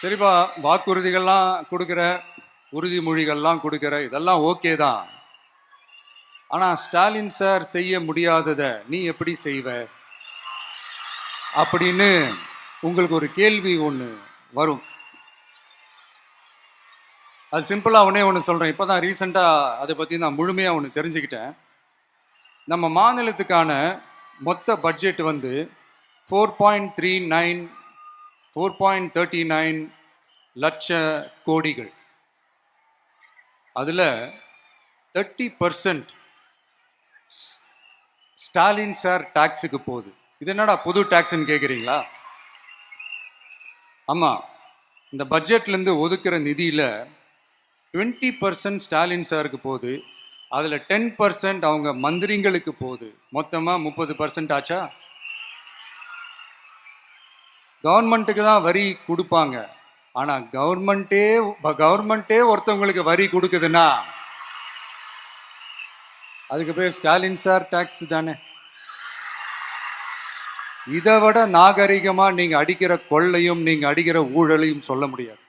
சரிப்பா, வாக்குறுதிகள்லாம் கொடுக்குற, உறுதிமொழிகள்லாம் கொடுக்குற, இதெல்லாம் ஓகே தான். ஆனா ஸ்டாலின் சார் செய்ய முடியாததை நீ எப்படி செய்வ அப்படின்னு உங்களுக்கு ஒரு கேள்வி ஒன்று வரும். அது சிம்பிளாக ஒன்று சொல்கிறேன். இப்போ தான் ரீசெண்டாக அதை பற்றி நான் முழுமையாக ஒன்று தெரிஞ்சுக்கிட்டேன். நம்ம மாநிலத்துக்கான மொத்த பட்ஜெட் வந்து 4.39 லட்ச கோடிகள். அதில் 30% ஸ்டாலின் சார் டாக்ஸுக்கு போகுது. இது என்னடா புது டாக்ஸ்ன்னு கேட்குறீங்களா? ஆமாம், இந்த பட்ஜெட்லேருந்து ஒதுக்குற நிதியில் 20% ஸ்டாலின் சாருக்கு போகுது. அதில் 10% அவங்க மந்திரிங்களுக்கு போகுது. மொத்தமாக 30% ஆச்சா? கவர்மெண்ட்டுக்கு தான் வரி கொடுப்பாங்க. ஆனால் கவர்மெண்ட்டே ஒருத்தவங்களுக்கு வரி கொடுக்குதுன்னா அதுக்கு பேர் ஸ்டாலின் சார் டாக்ஸ் தானே. இதை விட நாகரிகமாக நீங்கள் அடிக்கிற கொள்ளையும் நீங்கள் அடிக்கிற ஊழலையும் சொல்ல முடியாது.